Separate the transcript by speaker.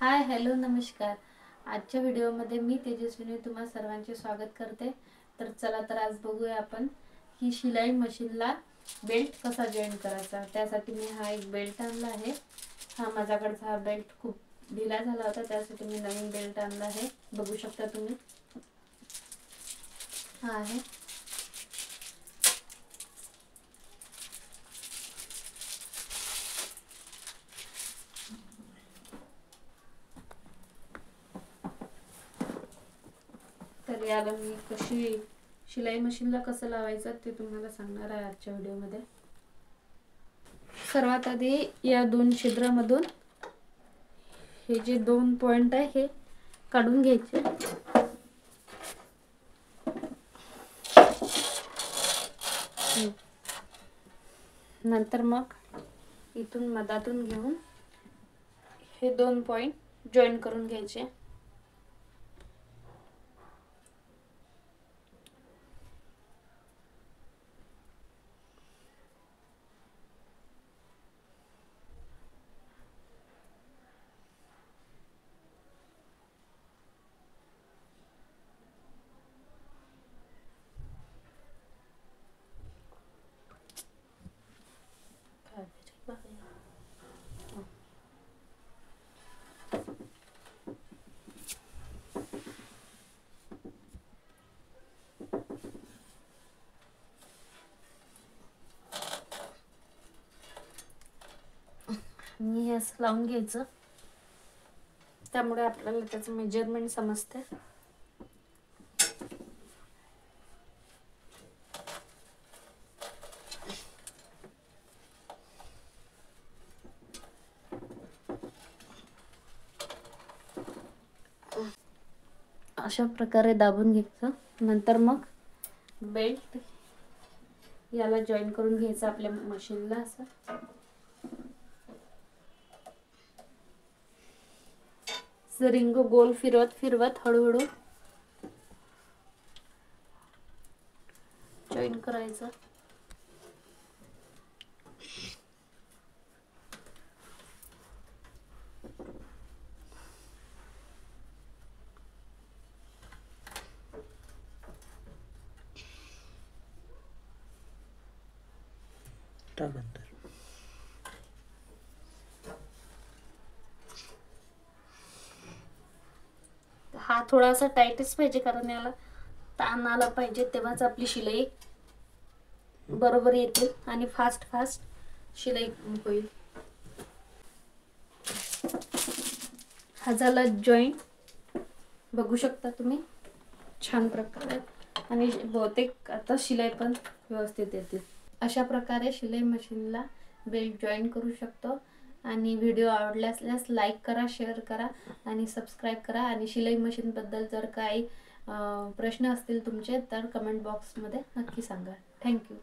Speaker 1: Hi hello नमस्कार। आजच्या व्हिडिओमध्ये मी तेजस्विनी तुम्हा सर्वांचे स्वागत करते। तर चला तर आज बघूया आपण ही शिलाई मशीनला बेल्ट कसा जॉईन करायचा। त्यासाठी मी हा एक बेल्ट आणला आहे। हा माझ्याकडचा हा बेल्ट खूप ढिला झाला होता, त्यासाठी मी नवीन बेल्ट आणला आहे। बघू शकता तुम्ही, हा आहे। तर याला मी कशी शिलाई मशीनला कसं लावायचं ते तुम्हाला सांगणार आहे आजच्या व्हिडिओमध्ये। सर्वात आधी या दोन छिद्रामधून हे जे दोन पॉइंट आहे हे काढून घ्यायचे। नंतर मग इथून मधातून घेऊन हे दोन पॉइंट जॉईन करून घ्यायचे। मी हे असं लावून घ्यायचं, त्यामुळे आपल्याला त्याचं मेजरमेंट समजते। अशा प्रकारे दाबून घ्यायचं। नंतर मग बेल्ट याला जॉईन करून घ्यायचं आपल्या मशीनला। असं रिंग गोल फिरवत फिरवत हळूहळू जॉईन करायचं। हा थोडासा टाइटच पाहिजे, कारण याला ताण आला पाहिजे, तेव्हाच आपली शिलाई बरोबर येते आणि फास्ट फास्ट शिलाई होईल। हा झाला जॉईन, बघू शकता तुम्ही छान प्रकारे, आणि बहुतेक आता शिलाई पण व्यवस्थित येते। अशा प्रकारे शिलाई मशीनला बेल्ट जॉईन करू शकतो। आणि व्हिडिओ आवडल्यास लाईक करा, शेअर करा आणि सबस्क्राईब करा। आणि शिलाई मशीन बद्दल जर काही प्रश्न असतील तुमचे तर कमेंट बॉक्समध्ये नक्की सांगा। थँक्यू।